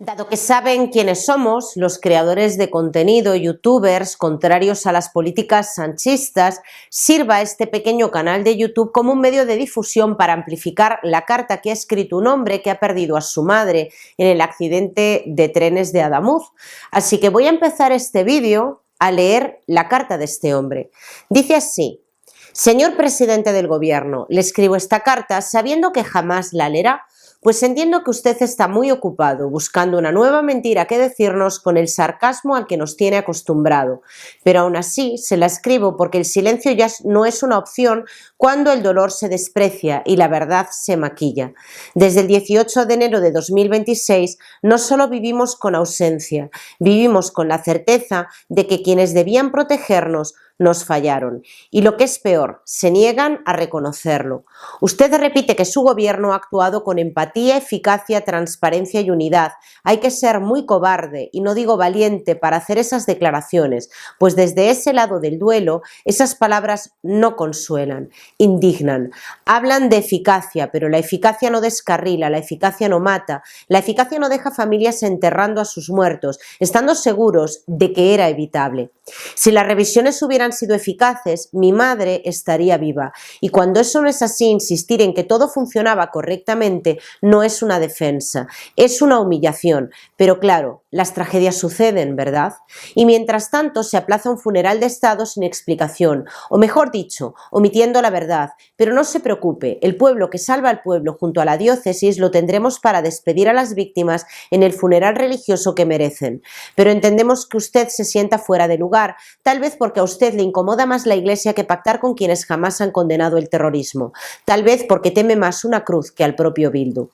Dado que saben quiénes somos, los creadores de contenido, youtubers, contrarios a las políticas sanchistas, sirva este pequeño canal de YouTube como un medio de difusión para amplificar la carta que ha escrito un hombre que ha perdido a su madre en el accidente de trenes de Adamuz. Así que voy a empezar este vídeo a leer la carta de este hombre. Dice así: Señor presidente del gobierno, le escribo esta carta sabiendo que jamás la leerá, pues entiendo que usted está muy ocupado buscando una nueva mentira que decirnos con el sarcasmo al que nos tiene acostumbrado, pero aún así se la escribo porque el silencio ya no es una opción cuando el dolor se desprecia y la verdad se maquilla. Desde el 18 de enero de 2026 no solo vivimos con ausencia, vivimos con la certeza de que quienes debían protegernos nos fallaron y, lo que es peor, se niegan a reconocerlo. Usted repite que su gobierno ha actuado con empatía, eficacia, transparencia y unidad. Hay que ser muy cobarde, y no digo valiente, para hacer esas declaraciones, pues desde ese lado del duelo esas palabras no consuelan, indignan. Hablan de eficacia, pero la eficacia no descarrila, la eficacia no mata, la eficacia no deja familias enterrando a sus muertos, estando seguros de que era evitable. Si las revisiones hubieran sido eficaces, mi madre estaría viva, y cuando eso no es así, insistir en que todo funcionaba correctamente no es una defensa, es una humillación. Pero claro, las tragedias suceden, ¿verdad? Y mientras tanto se aplaza un funeral de Estado sin explicación, o mejor dicho, omitiendo la verdad. Pero no se preocupe, el pueblo que salva al pueblo junto a la diócesis lo tendremos para despedir a las víctimas en el funeral religioso que merecen. Pero entendemos que usted se sienta fuera de lugar, tal vez porque a usted le incomoda más la Iglesia que pactar con quienes jamás han condenado el terrorismo, tal vez porque teme más una cruz que al propio Bildu.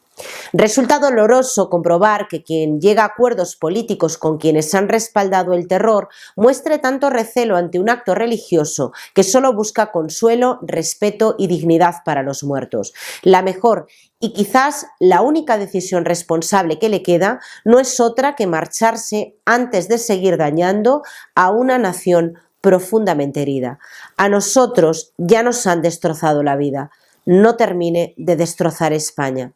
Resulta doloroso comprobar que quien llega a acuerdos políticos con quienes han respaldado el terror muestre tanto recelo ante un acto religioso que solo busca consuelo, respeto y dignidad para los muertos. La mejor y quizás la única decisión responsable que le queda no es otra que marcharse antes de seguir dañando a una nación profundamente herida. A nosotros ya nos han destrozado la vida. No termine de destrozar España.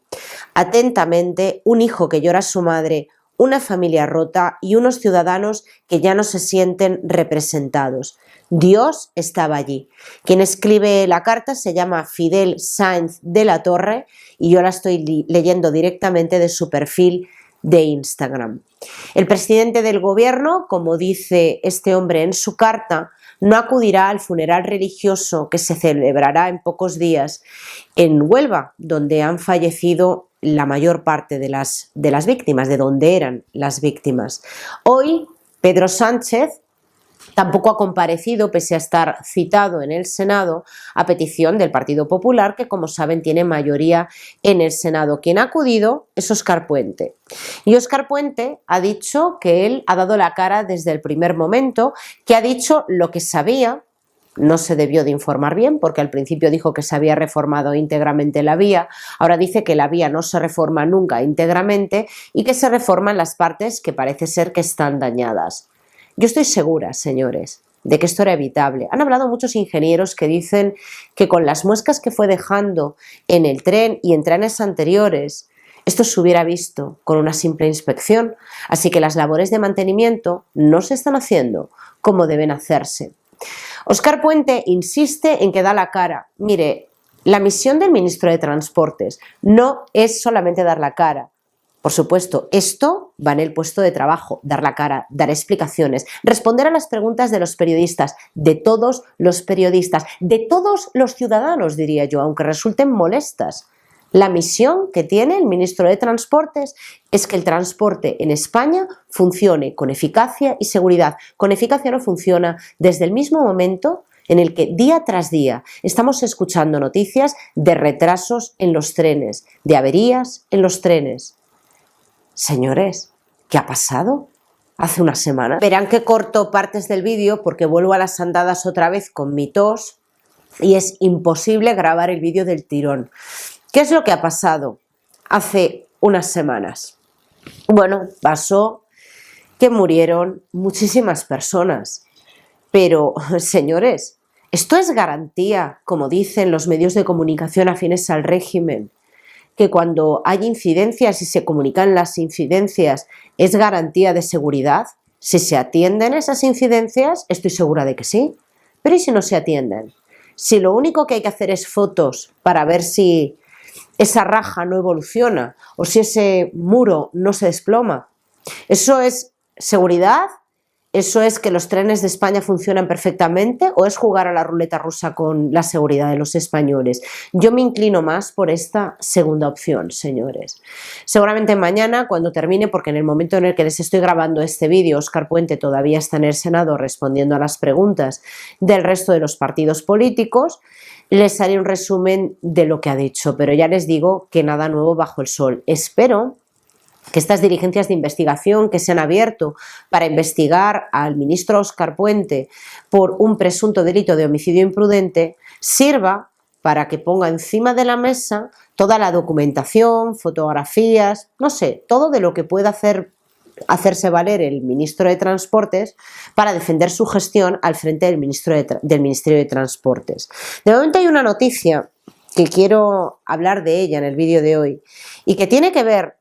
Atentamente, un hijo que llora a su madre, una familia rota y unos ciudadanos que ya no se sienten representados. Dios estaba allí. Quien escribe la carta se llama Fidel Sáenz de la Torre y yo la estoy leyendo directamente de su perfil de Instagram. El presidente del gobierno, como dice este hombre en su carta, no acudirá al funeral religioso que se celebrará en pocos días en Huelva, donde han fallecido la mayor parte de las víctimas, de donde eran las víctimas. Hoy, Pedro Sánchez tampoco ha comparecido, pese a estar citado en el Senado, a petición del Partido Popular, que, como saben, tiene mayoría en el Senado. Quien ha acudido es Óscar Puente. Y Óscar Puente ha dicho que él ha dado la cara desde el primer momento, que ha dicho lo que sabía. No se debió de informar bien, porque al principio dijo que se había reformado íntegramente la vía, ahora dice que la vía no se reforma nunca íntegramente y que se reforman las partes que parece ser que están dañadas. Yo estoy segura, señores, de que esto era evitable. Han hablado muchos ingenieros que dicen que con las muescas que fue dejando en el tren y en trenes anteriores, esto se hubiera visto con una simple inspección. Así que las labores de mantenimiento no se están haciendo como deben hacerse. Óscar Puente insiste en que da la cara. Mire, la misión del ministro de Transportes no es solamente dar la cara. Por supuesto, esto va en el puesto de trabajo, dar la cara, dar explicaciones, responder a las preguntas de los periodistas, de todos los periodistas, de todos los ciudadanos, diría yo, aunque resulten molestas. La misión que tiene el ministro de Transportes es que el transporte en España funcione con eficacia y seguridad. Con eficacia no funciona desde el mismo momento en el que día tras día estamos escuchando noticias de retrasos en los trenes, de averías en los trenes. Señores, ¿qué ha pasado? Hace una semana. Verán que corto partes del vídeo porque vuelvo a las andadas otra vez con mi tos y es imposible grabar el vídeo del tirón. ¿Qué es lo que ha pasado hace unas semanas? Bueno, pasó que murieron muchísimas personas, pero, señores, esto es garantía, como dicen los medios de comunicación afines al régimen, que cuando hay incidencias y se comunican las incidencias es garantía de seguridad? Si se atienden esas incidencias, estoy segura de que sí. Pero ¿y si no se atienden? Si lo único que hay que hacer es fotos para ver si esa raja no evoluciona o si ese muro no se desploma, ¿eso es seguridad? ¿Eso es que los trenes de España funcionan perfectamente o es jugar a la ruleta rusa con la seguridad de los españoles? Yo me inclino más por esta segunda opción, señores. Seguramente mañana, cuando termine, porque en el momento en el que les estoy grabando este vídeo, Óscar Puente todavía está en el Senado respondiendo a las preguntas del resto de los partidos políticos, les haré un resumen de lo que ha dicho, pero ya les digo que nada nuevo bajo el sol. Espero que estas diligencias de investigación que se han abierto para investigar al ministro Óscar Puente por un presunto delito de homicidio imprudente sirva para que ponga encima de la mesa toda la documentación, fotografías, no sé, todo de lo que pueda hacerse valer el ministro de Transportes para defender su gestión al frente del Ministerio de Transportes. De momento hay una noticia que quiero hablar de ella en el vídeo de hoy y que tiene que ver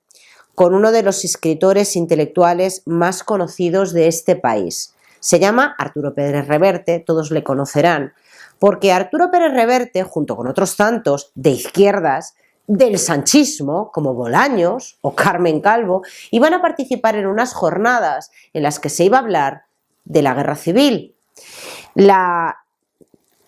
con uno de los escritores intelectuales más conocidos de este país. Se llama Arturo Pérez Reverte, todos le conocerán, porque Arturo Pérez Reverte, junto con otros tantos de izquierdas, del sanchismo, como Bolaños o Carmen Calvo, iban a participar en unas jornadas en las que se iba a hablar de la guerra civil.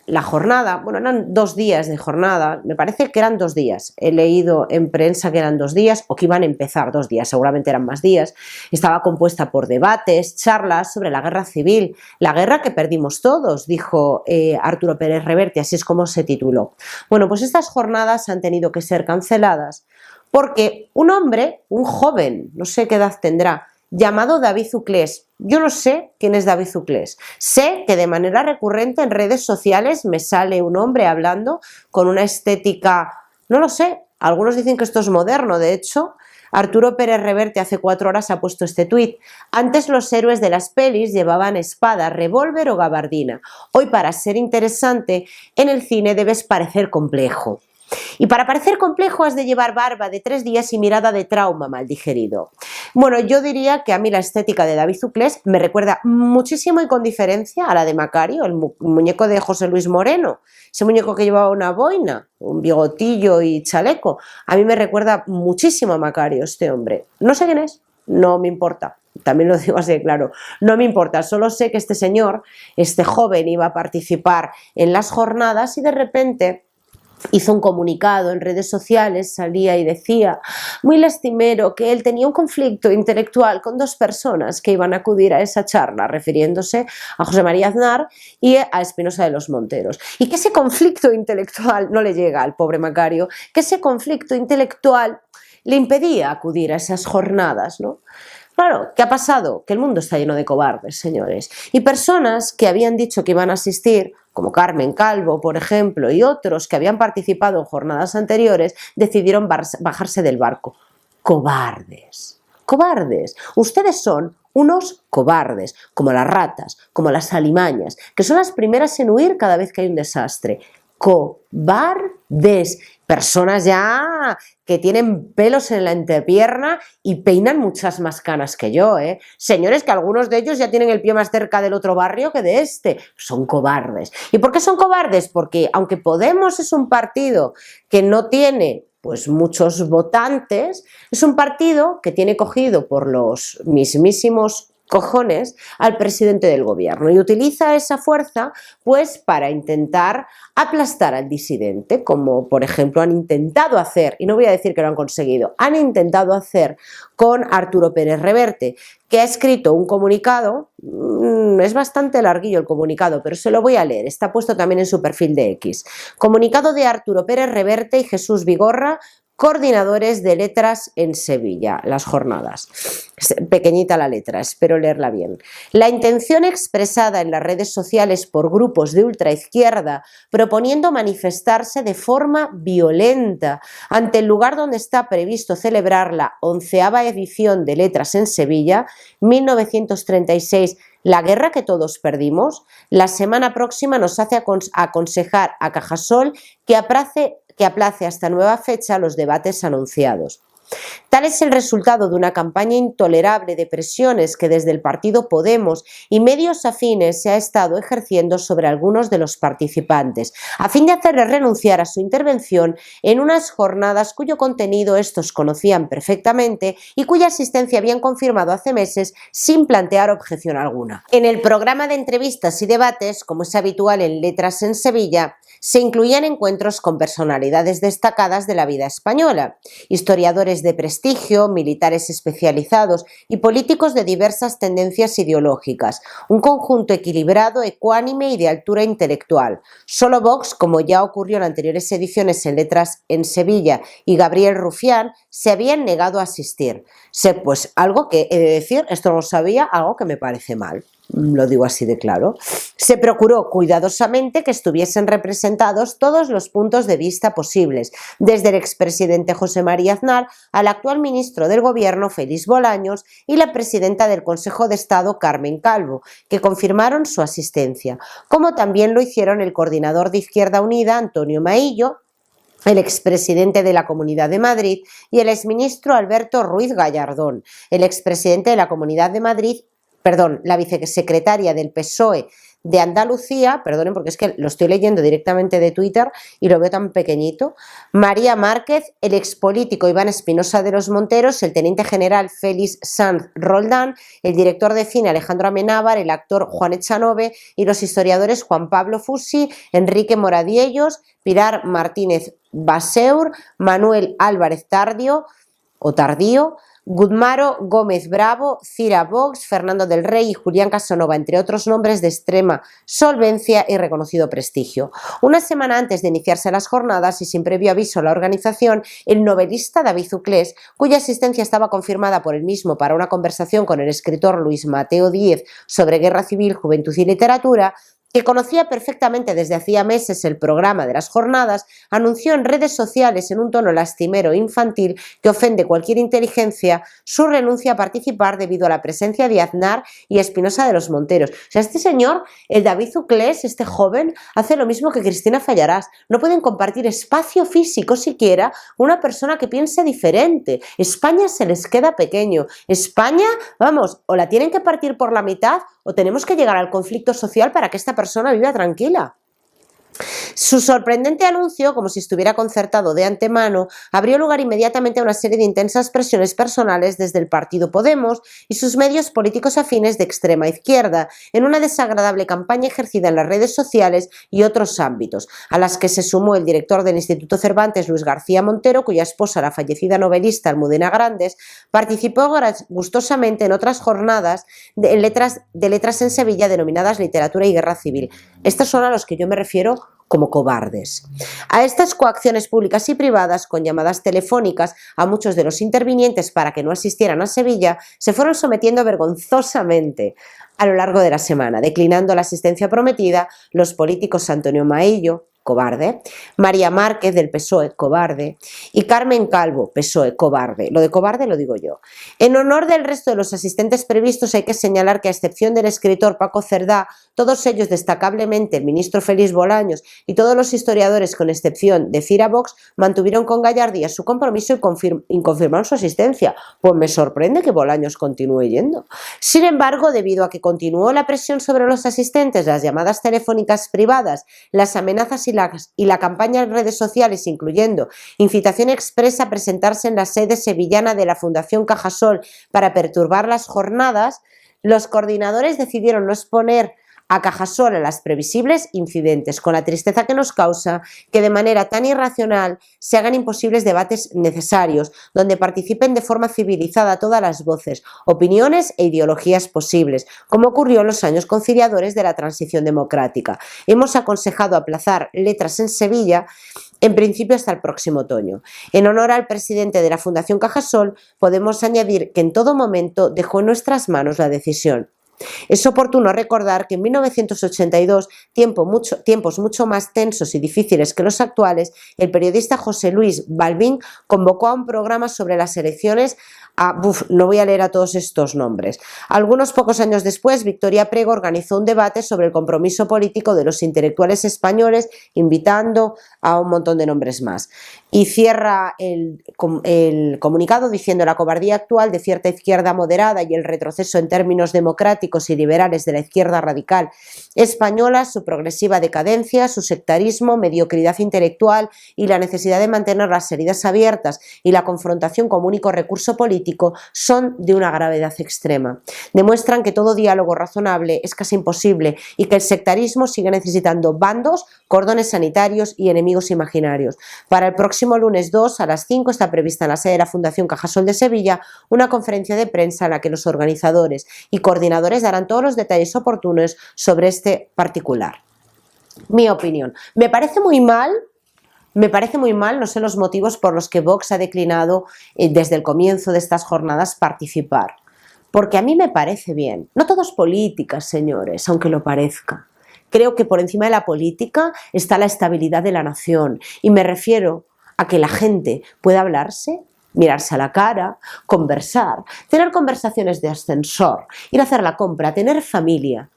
La jornada, bueno, eran 2 días de jornada, me parece que eran 2 días, he leído en prensa que eran 2 días o que iban a empezar 2 días, seguramente eran más días. Estaba compuesta por debates, charlas sobre la guerra civil, la guerra que perdimos todos, dijo Arturo Pérez Reverte, así es como se tituló. Bueno, pues estas jornadas han tenido que ser canceladas porque un hombre, un joven, no sé qué edad tendrá, llamado David Uclés. Yo no sé quién es David Uclés. Sé que de manera recurrente en redes sociales me sale un hombre hablando con una estética, no lo sé, algunos dicen que esto es moderno. De hecho, Arturo Pérez Reverte hace 4 horas ha puesto este tuit. Antes los héroes de las pelis llevaban espada, revólver o gabardina. Hoy, para ser interesante, en el cine debes parecer complejo. Y para parecer complejo has de llevar barba de 3 días y mirada de trauma mal digerido. Bueno, yo diría que a mí la estética de David Uclés me recuerda muchísimo y con diferencia a la de Macario, el muñeco de José Luis Moreno, ese muñeco que llevaba una boina, un bigotillo y chaleco. A mí me recuerda muchísimo a Macario este hombre. No sé quién es, no me importa. También lo digo así de claro, no me importa, solo sé que este señor, este joven, iba a participar en las jornadas y de repente hizo un comunicado en redes sociales, salía y decía, muy lastimero, que él tenía un conflicto intelectual con 2 personas que iban a acudir a esa charla, refiriéndose a José María Aznar y a Espinosa de los Monteros. Y que ese conflicto intelectual no le llega al pobre Macario, que ese conflicto intelectual le impedía acudir a esas jornadas, ¿no? Claro, ¿qué ha pasado? Que el mundo está lleno de cobardes, señores. Y personas que habían dicho que iban a asistir, como Carmen Calvo, por ejemplo, y otros que habían participado en jornadas anteriores, decidieron bajarse del barco. Cobardes. Cobardes. Ustedes son unos cobardes, como las ratas, como las alimañas, que son las primeras en huir cada vez que hay un desastre. Cobardes. Personas ya que tienen pelos en la entrepierna y peinan muchas más canas que yo, ¿eh? Señores, que algunos de ellos ya tienen el pie más cerca del otro barrio que de este. Son cobardes. ¿Y por qué son cobardes? Porque aunque Podemos es un partido que no tiene pues muchos votantes, es un partido que tiene cogido por los mismísimos cojones al presidente del gobierno y utiliza esa fuerza pues para intentar aplastar al disidente, como por ejemplo han intentado hacer, y no voy a decir que lo han conseguido, han intentado hacer con Arturo Pérez Reverte, que ha escrito un comunicado, es bastante larguillo el comunicado, pero se lo voy a leer, está puesto también en su perfil de X. Comunicado de Arturo Pérez Reverte y Jesús Vigorra, coordinadores de letras en Sevilla, las jornadas. Pequeñita la letra, espero leerla bien. La intención expresada en las redes sociales por grupos de ultraizquierda proponiendo manifestarse de forma violenta ante el lugar donde está previsto celebrar la 11ª edición de Letras en Sevilla, 1936, la guerra que todos perdimos, la semana próxima nos hace aconsejar a Cajasol que que aplace hasta nueva fecha los debates anunciados. Tal es el resultado de una campaña intolerable de presiones que desde el partido Podemos y medios afines se ha estado ejerciendo sobre algunos de los participantes, a fin de hacerles renunciar a su intervención en unas jornadas cuyo contenido estos conocían perfectamente y cuya asistencia habían confirmado hace meses sin plantear objeción alguna. En el programa de entrevistas y debates, como es habitual en Letras en Sevilla, se incluían encuentros con personalidades destacadas de la vida española, historiadores de prestigio, militares especializados y políticos de diversas tendencias ideológicas, un conjunto equilibrado, ecuánime y de altura intelectual. Solo Vox, como ya ocurrió en anteriores ediciones en Letras en Sevilla, y Gabriel Rufián se habían negado a asistir. Sé, pues algo que he de decir, esto no lo sabía, algo que me parece mal. Lo digo así de claro. Se procuró cuidadosamente que estuviesen representados todos los puntos de vista posibles, desde el expresidente José María Aznar al actual ministro del Gobierno Félix Bolaños y la presidenta del Consejo de Estado Carmen Calvo, que confirmaron su asistencia, como también lo hicieron el coordinador de Izquierda Unida Antonio Maillo, el expresidente de la Comunidad de Madrid y el exministro Alberto Ruiz Gallardón, el expresidente de la Comunidad de Madrid, la vicesecretaria del PSOE de Andalucía, perdonen porque es que lo estoy leyendo directamente de Twitter y lo veo tan pequeñito, María Márquez, el expolítico Iván Espinosa de los Monteros, el teniente general Félix Sanz Roldán, el director de cine Alejandro Amenábar, el actor Juan Echanove y los historiadores Juan Pablo Fusi, Enrique Moradiellos, Pilar Martínez Baseur, Manuel Álvarez Tardío, Gudmaro Gómez Bravo, Cira Vox, Fernando del Rey y Julián Casanova, entre otros nombres de extrema solvencia y reconocido prestigio. Una semana antes de iniciarse las jornadas y sin previo aviso a la organización, el novelista David Uclés, cuya asistencia estaba confirmada por él mismo para una conversación con el escritor Luis Mateo Díez sobre guerra civil, juventud y literatura, que conocía perfectamente desde hacía meses el programa de las jornadas, anunció en redes sociales en un tono lastimero e infantil que ofende cualquier inteligencia su renuncia a participar debido a la presencia de Aznar y Espinosa de los Monteros. O sea, este señor, el David Uclés, este joven, hace lo mismo que Cristina Fallarás. No pueden compartir espacio físico siquiera una persona que piense diferente. España se les queda pequeño. España, vamos, o la tienen que partir por la mitad o tenemos que llegar al conflicto social para que esta persona viva tranquila. Su sorprendente anuncio, como si estuviera concertado de antemano, abrió lugar inmediatamente a una serie de intensas presiones personales desde el partido Podemos y sus medios políticos afines de extrema izquierda, en una desagradable campaña ejercida en las redes sociales y otros ámbitos, a las que se sumó el director del Instituto Cervantes, Luis García Montero, cuya esposa, la fallecida novelista Almudena Grandes, participó gustosamente en otras jornadas de letras en Sevilla denominadas Literatura y Guerra Civil. Estos son a los que yo me refiero como cobardes. A estas coacciones públicas y privadas, con llamadas telefónicas a muchos de los intervinientes para que no asistieran a Sevilla, se fueron sometiendo vergonzosamente a lo largo de la semana, declinando la asistencia prometida los políticos Antonio Maillo, cobarde, María Márquez del PSOE, cobarde, y Carmen Calvo, PSOE, cobarde. Lo de cobarde lo digo yo. En honor del resto de los asistentes previstos hay que señalar que, a excepción del escritor Paco Cerdá, todos ellos destacablemente el ministro Félix Bolaños y todos los historiadores, con excepción de Cira Vox, mantuvieron con gallardía su compromiso y confirmaron su asistencia. Pues me sorprende que Bolaños continúe yendo. Sin embargo, debido a que continuó la presión sobre los asistentes, las llamadas telefónicas privadas, las amenazas y la campaña en redes sociales, incluyendo incitación expresa a presentarse en la sede sevillana de la Fundación Cajasol para perturbar las jornadas, los coordinadores decidieron no exponer a Cajasol a las previsibles incidentes, con la tristeza que nos causa que de manera tan irracional se hagan imposibles debates necesarios, donde participen de forma civilizada todas las voces, opiniones e ideologías posibles, como ocurrió en los años conciliadores de la transición democrática. Hemos aconsejado aplazar Letras en Sevilla en principio hasta el próximo otoño. En honor al presidente de la Fundación Cajasol, podemos añadir que en todo momento dejó en nuestras manos la decisión. Es oportuno recordar que en 1982, tiempos mucho más tensos y difíciles que los actuales, el periodista José Luis Balbín convocó a un programa sobre las elecciones no voy a leer a todos estos nombres. Algunos pocos años después, Victoria Prego organizó un debate sobre el compromiso político de los intelectuales españoles, invitando a un montón de nombres más. Y cierra el comunicado diciendo: la cobardía actual de cierta izquierda moderada y el retroceso en términos democráticos y liberales de la izquierda radical española, su progresiva decadencia, su sectarismo, mediocridad intelectual y la necesidad de mantener las heridas abiertas y la confrontación como único recurso político son de una gravedad extrema. Demuestran que todo diálogo razonable es casi imposible y que el sectarismo sigue necesitando bandos, cordones sanitarios y enemigos imaginarios. Para el próximo lunes 2 a las 5 está prevista en la sede de la Fundación Cajasol de Sevilla una conferencia de prensa en la que los organizadores y coordinadores darán todos los detalles oportunos sobre este particular. Mi opinión. Me parece muy mal, no sé los motivos por los que Vox ha declinado desde el comienzo de estas jornadas participar. Porque a mí me parece bien. No todo es política, señores, aunque lo parezca. Creo que por encima de la política está la estabilidad de la nación. Y me refiero a que la gente pueda hablarse, mirarse a la cara, conversar, tener conversaciones de ascensor, ir a hacer la compra, tener familia,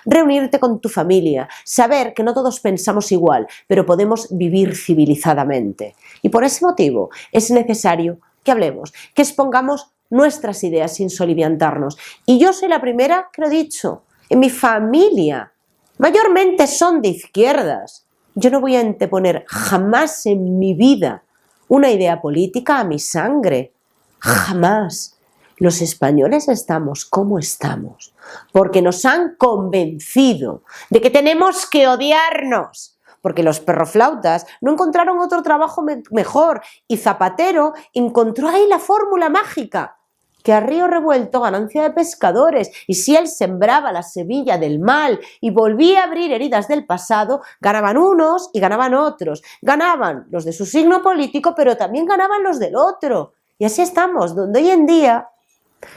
reunirte con tu familia, saber que no todos pensamos igual, pero podemos vivir civilizadamente. Y por ese motivo es necesario que hablemos, que expongamos nuestras ideas sin soliviantarnos. Y yo soy la primera que lo he dicho. En mi familia mayormente son de izquierdas. Yo no voy a anteponer jamás en mi vida una idea política a mi sangre. Jamás. Los españoles estamos como estamos porque nos han convencido de que tenemos que odiarnos, porque los perroflautas no encontraron otro trabajo mejor y Zapatero encontró ahí la fórmula mágica, que a río revuelto ganancia de pescadores, y si él sembraba la semilla del mal y volvía a abrir heridas del pasado, ganaban unos y ganaban otros, ganaban los de su signo político, pero también ganaban los del otro. Y así estamos, donde hoy en día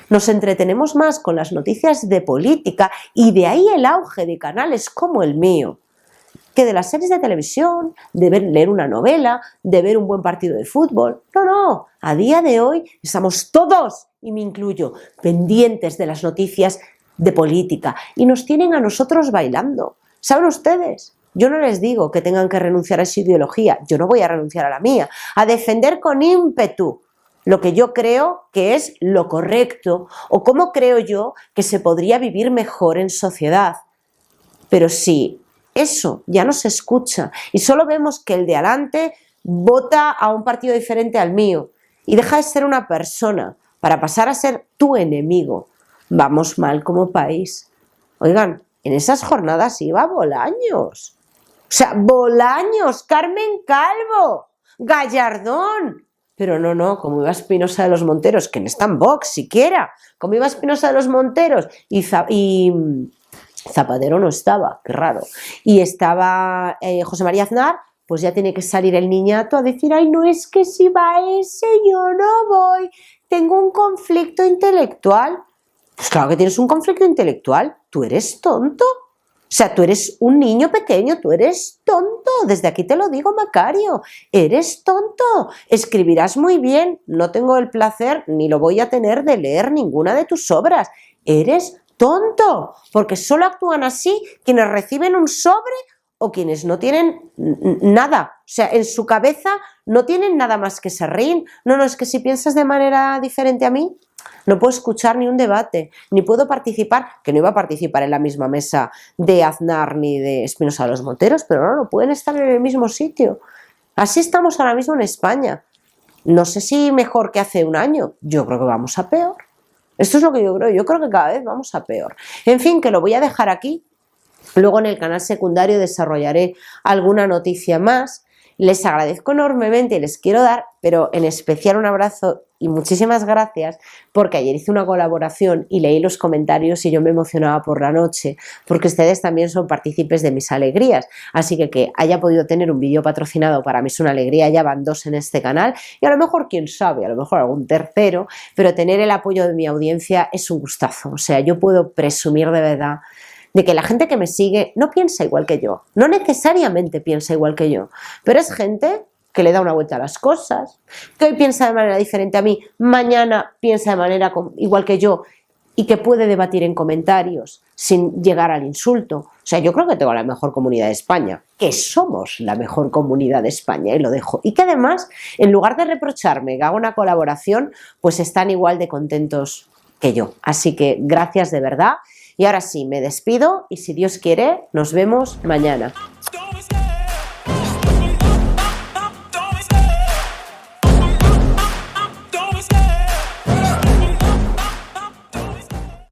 nos entretenemos más con las noticias de política, y de ahí el auge de canales como el mío, que de las series de televisión, de leer una novela, de ver un buen partido de fútbol. No, a día de hoy estamos todos, y me incluyo, pendientes de las noticias de política, y nos tienen a nosotros bailando. ¿Saben ustedes? Yo no les digo que tengan que renunciar a su ideología, yo no voy a renunciar a la mía, a defender con ímpetu lo que yo creo que es lo correcto, o cómo creo yo que se podría vivir mejor en sociedad. Pero si eso ya no se escucha y solo vemos que el de adelante vota a un partido diferente al mío y deja de ser una persona para pasar a ser tu enemigo, vamos mal como país. Oigan, en esas jornadas iba Bolaños. O sea, Bolaños, Carmen Calvo, Gallardón. Pero no, como iba Espinosa de los Monteros, que no está en Vox siquiera, como iba Espinosa de los Monteros y Zapatero no estaba, qué raro, y estaba José María Aznar, pues ya tiene que salir el niñato a decir: ay, no, es que si va ese yo no voy, tengo un conflicto intelectual. Pues claro que tienes un conflicto intelectual, tú eres tonto. O sea, tú eres un niño pequeño, tú eres tonto, desde aquí te lo digo, Macario, eres tonto, escribirás muy bien, no tengo el placer ni lo voy a tener de leer ninguna de tus obras, eres tonto, porque solo actúan así quienes reciben un sobre o quienes no tienen nada, o sea, en su cabeza no tienen nada más que se ríen. No, es que si piensas de manera diferente a mí, no puedo escuchar ni un debate, ni puedo participar, que no iba a participar en la misma mesa de Aznar ni de Espinosa de los Monteros, pero no pueden estar en el mismo sitio. Así estamos ahora mismo en España. No sé si mejor que hace un año, yo creo que vamos a peor. Esto es lo que yo creo que cada vez vamos a peor. En fin, que lo voy a dejar aquí. Luego en el canal secundario desarrollaré alguna noticia más Les agradezco enormemente y les quiero dar, pero en especial un abrazo y muchísimas gracias, porque ayer hice una colaboración y leí los comentarios y yo me emocionaba por la noche, porque ustedes también son partícipes de mis alegrías, así que haya podido tener un vídeo patrocinado para mí es una alegría, ya van 2 en este canal y a lo mejor, quién sabe, a lo mejor algún tercero, pero tener el apoyo de mi audiencia es un gustazo, o sea, yo puedo presumir de verdad de que la gente que me sigue no piensa igual que yo, no necesariamente piensa igual que yo, pero es gente que le da una vuelta a las cosas, que hoy piensa de manera diferente a mí, mañana piensa de manera igual que yo y que puede debatir en comentarios sin llegar al insulto. O sea, yo creo que tengo la mejor comunidad de España, que somos la mejor comunidad de España, y lo dejo. Y que además, en lugar de reprocharme que haga una colaboración, pues están igual de contentos que yo. Así que gracias de verdad. Y ahora sí, me despido y si Dios quiere, nos vemos mañana.